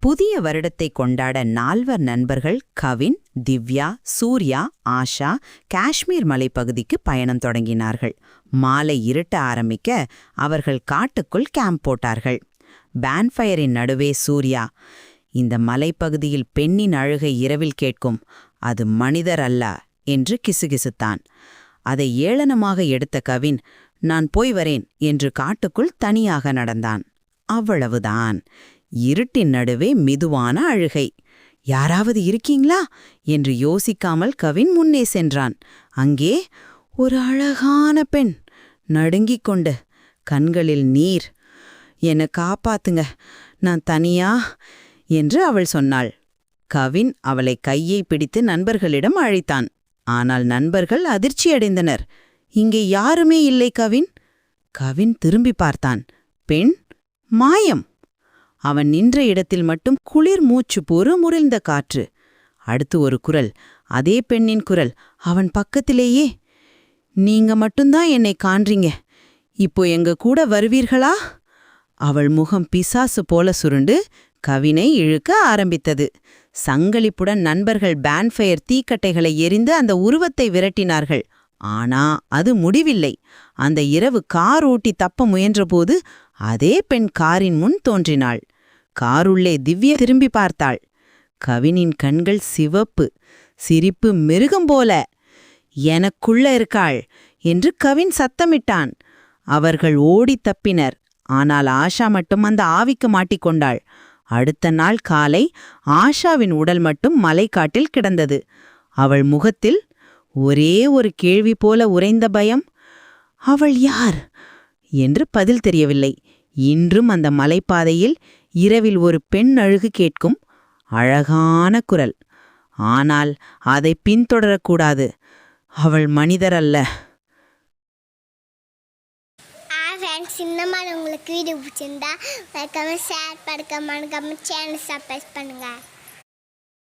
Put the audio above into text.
புதிய வருடத்தை கொண்டாட 4 நண்பர்கள் கவின், திவ்யா, சூர்யா, ஆஷா காஷ்மீர் மலைப்பகுதிக்கு பயணம் தொடங்கினார்கள். மாலை இருட்ட ஆரம்பிக்க அவர்கள் காட்டுக்குள் கேம்ப் போட்டார்கள். பேன்ஃபயரின் நடுவே சூர்யா, இந்த மலைப்பகுதியில் பெண்ணின் அழுகை இரவில் கேட்கும், அது மனிதர் அல்ல என்று கிசுகிசுத்தான். அதை ஏளனமாக எடுத்த கவின், நான் போய் வரேன் என்று காட்டுக்குள் தனியாக நடந்தான். அவ்வளவுதான். இருட்டின் நடுவே மெதுவான அழுகை. யாராவது இருக்கீங்களா என்று யோசிக்காமல் கவின் முன்னே சென்றான். அங்கே ஒரு அழகான பெண், நடுங்கிக் கொண்டு, கண்களில் நீர். என்னை காப்பாத்துங்க, நான் தனியா என்று அவள் சொன்னாள். கவின் அவளை கையை பிடித்து நண்பர்களிடம் அழைத்தான். ஆனால் நண்பர்கள் அதிர்ச்சியடைந்தனர். இங்கே யாருமே இல்லை கவின். கவின் திரும்பி பார்த்தான். பெண் மாயம். அவன் நின்ற இடத்தில் மட்டும் குளிர் மூச்சு போரு முறிந்த காற்று. அடுத்து ஒரு குரல், அதே பெண்ணின் குரல், அவன் பக்கத்திலேயே. நீங்க மட்டும்தான் என்னை காண்றீங்க, இப்போ எங்க கூட வருவீர்களா? அவள் முகம் பிசாசு போல சுருண்டு கவினை இழுக்க ஆரம்பித்தது. சங்களிப்புடன் நண்பர்கள் பேன்ஃபயர் தீக்கட்டைகளை எரிந்து அந்த உருவத்தை விரட்டினார்கள். ஆனா அது முடிவில்லை. அந்த இரவு கார் ஓட்டி தப்ப முயன்றபோது அதே பெண் காரின் முன் தோன்றினாள். காருள்ளே திவ்யா திரும்பி பார்த்தாள். கவினின் கண்கள் சிவப்பு, சிரிப்பு மிருகம் போல. எனக்குள்ள இருக்காள் என்று கவின் சத்தமிட்டான். அவர்கள் ஓடி தப்பினர். ஆனால் ஆஷா மட்டும் அந்த ஆவிக்கு மாட்டிக்கொண்டாள். அடுத்த நாள் காலை ஆஷாவின் உடல் மட்டும் மலைக்காட்டில் கிடந்தது. அவள் முகத்தில் ஒரே ஒரு கேள்வி போல உறைந்த பயம். அவள் யார் என்று பதில் தெரியவில்லை. இன்றும் அந்த மலைப்பாதையில் இரவில் ஒரு பெண் அழுகு கேட்கும். அழகான குரல். ஆனால் அதை பின்தொடரக்கூடாது. அவள் மனிதர் அல்ல. உங்களுக்கு வீடியோ பிடிச்சிருந்தா ஷேர் பண்ணுங்க, சேனல் சப்ஸ்கிரைப் பண்ணுங்க.